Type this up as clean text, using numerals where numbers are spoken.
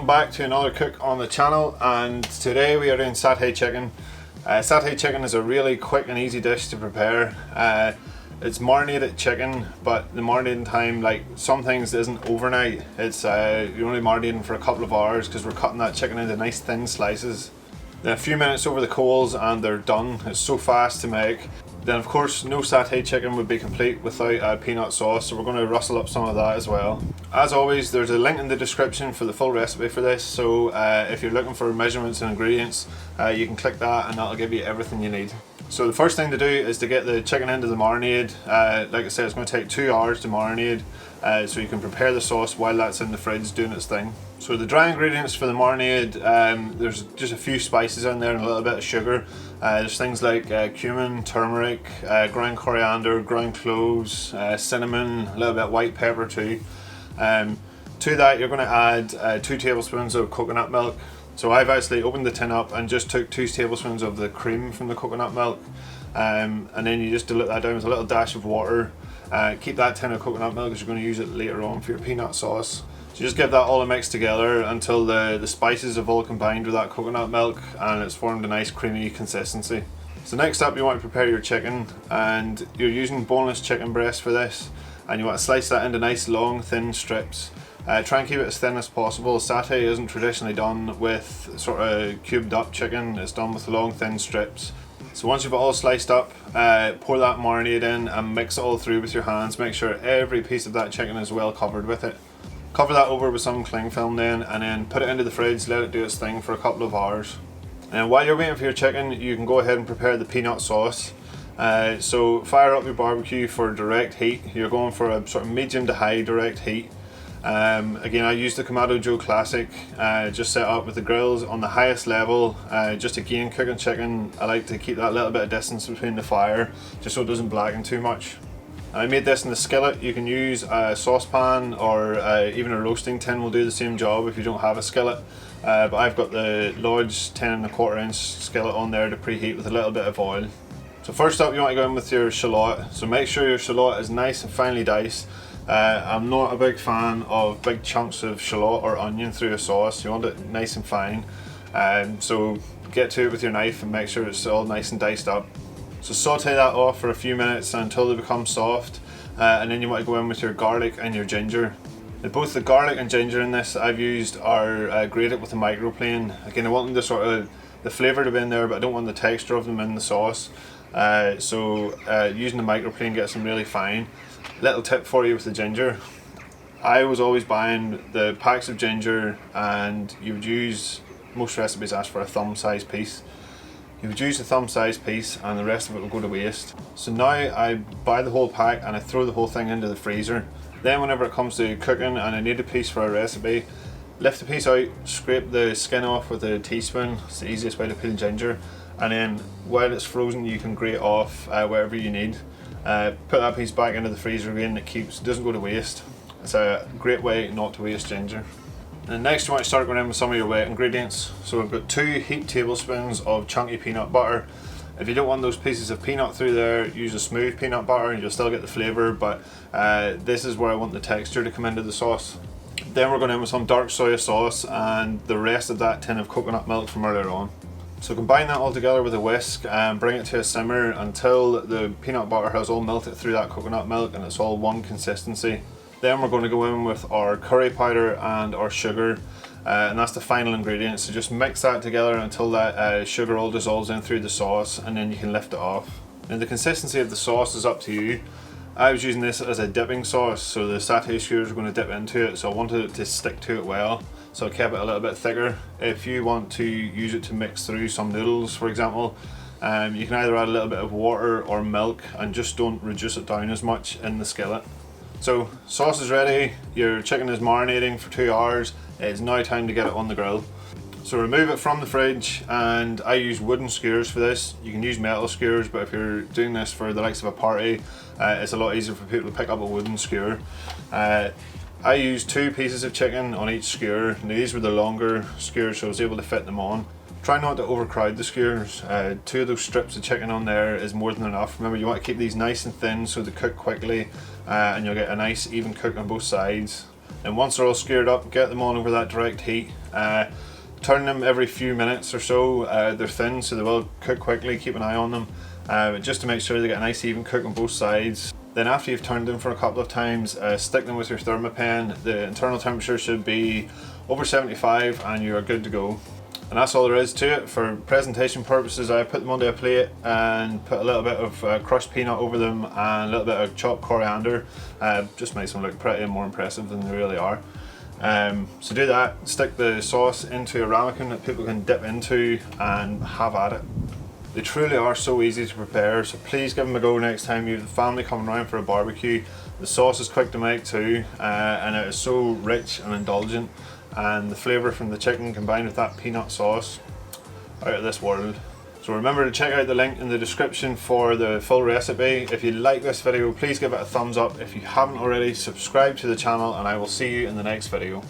back to another cook on the channel, and today we are doing satay chicken. Satay chicken is a really quick and easy dish to prepare. It's marinated chicken, but the marinating time, like some things, isn't overnight. It's you're only marinating for a couple of hours because we're cutting that chicken into nice thin slices. Then a few minutes over the coals and they're done. It's so fast to make. Then of course no satay chicken would be complete without peanut sauce, so we're going to rustle up some of that as well. As always, there's a link in the description for the full recipe for this, so if you're looking for measurements and ingredients, you can click that and that'll give you everything you need. So the first thing to do is to get the chicken into the marinade. Like I said, it's going to take 2 hours to marinade, so you can prepare the sauce while that's in the fridge doing its thing. So the dry ingredients for the marinade, there's just a few spices in there and a little bit of sugar. There's things like cumin, turmeric, ground coriander, ground cloves, cinnamon, a little bit of white pepper too. To that you're going to add 2 tablespoons of coconut milk. So I've actually opened the tin up and just took 2 tablespoons of the cream from the coconut milk, and then you just dilute that down with a little dash of water. Keep that tin of coconut milk because you're going to use it later on for your peanut sauce. So just give that all a mix together until the spices have all combined with that coconut milk and it's formed a nice creamy consistency. So next up, you want to prepare your chicken, and you're using boneless chicken breast for this, and you want to slice that into nice long thin strips. Try and keep it as thin as possible. Satay isn't traditionally done with sort of cubed up chicken, it's done with long thin strips. So once you've it all sliced up, pour that marinade in and mix it all through with your hands. Make sure every piece of that chicken is well covered with it. Cover that over with some cling film then, and then put it into the fridge, let it do its thing for a couple of hours. And while you're waiting for your chicken, you can go ahead and prepare the peanut sauce. So fire up your barbecue for direct heat. You're going for a sort of medium to high direct heat. Again, I use the Kamado Joe Classic, just set up with the grills on the highest level. Just again, cooking chicken, I like to keep that little bit of distance between the fire just so it doesn't blacken too much. I made this in the skillet. You can use a saucepan or even a roasting tin will do the same job if you don't have a skillet. But I've got the Lodge 10¼ inch skillet on there to preheat with a little bit of oil. So first up, you want to go in with your shallot. So make sure your shallot is nice and finely diced. I'm not a big fan of big chunks of shallot or onion through a sauce. You want it nice and fine. So get to it with your knife and make sure it's all nice and diced up. So saute that off for a few minutes until they become soft, and then you want to go in with your garlic and your ginger. Both the garlic and ginger in this I've used are grated with a microplane. Again, I want them to sort of, the flavour to be in there, but I don't want the texture of them in the sauce. So using the microplane gets them really fine. Little tip for you with the ginger. I was always buying the packs of ginger, and you would use, most recipes ask for a thumb size piece. You would use a thumb size piece and the rest of it will go to waste. So now I buy the whole pack and I throw the whole thing into the freezer. Then whenever it comes to cooking and I need a piece for a recipe, lift the piece out, scrape the skin off with a teaspoon. It's the easiest way to peel ginger. And then while it's frozen, you can grate off whatever you need. Put that piece back into the freezer again. It doesn't go to waste. It's a great way not to waste ginger. And next you want to start going in with some of your wet ingredients. So we've got 2 heaped tablespoons of chunky peanut butter. If you don't want those pieces of peanut through there, use a smooth peanut butter and you'll still get the flavour, but this is where I want the texture to come into the sauce. Then we're going in with some dark soy sauce and the rest of that tin of coconut milk from earlier on. So combine that all together with a whisk and bring it to a simmer until the peanut butter has all melted through that coconut milk and it's all one consistency. Then we're going to go in with our curry powder and our sugar, and that's the final ingredient. So just mix that together until that sugar all dissolves in through the sauce, and then you can lift it off. And the consistency of the sauce is up to you. I was using this as a dipping sauce, so the satay skewers are going to dip into it, so I wanted it to stick to it well, so I kept it a little bit thicker. If you want to use it to mix through some noodles, for example, you can either add a little bit of water or milk and just don't reduce it down as much in the skillet. So sauce is ready, your chicken is marinating for 2 hours, it's now time to get it on the grill. So remove it from the fridge, and I use wooden skewers for this. You can use metal skewers, but if you're doing this for the likes of a party, it's a lot easier for people to pick up a wooden skewer. I used 2 pieces of chicken on each skewer, and these were the longer skewers, so I was able to fit them on. Try not to overcrowd the skewers. 2 of those strips of chicken on there is more than enough. Remember, you want to keep these nice and thin so they cook quickly, and you'll get a nice even cook on both sides. And once they're all skewered up, get them on over that direct heat. Turn them every few minutes or so. They're thin, so they will cook quickly. Keep an eye on them, just to make sure they get a nice even cook on both sides. Then after you've turned them for a couple of times, stick them with your thermopen. The internal temperature should be over 75 and you are good to go. And that's all there is to it. For presentation purposes, I put them onto a plate and put a little bit of crushed peanut over them and a little bit of chopped coriander. Just makes them look pretty and more impressive than they really are. So do that, stick the sauce into a ramekin that people can dip into and have at it. They truly are so easy to prepare, so please give them a go next time you have the family coming around for a barbecue. The sauce is quick to make too, and it is so rich and indulgent, and the flavour from the chicken combined with that peanut sauce, out of this world. So remember to check out the link in the description for the full recipe. If you like this video, please give it a thumbs up. If you haven't already, subscribe to the channel, and I will see you in the next video.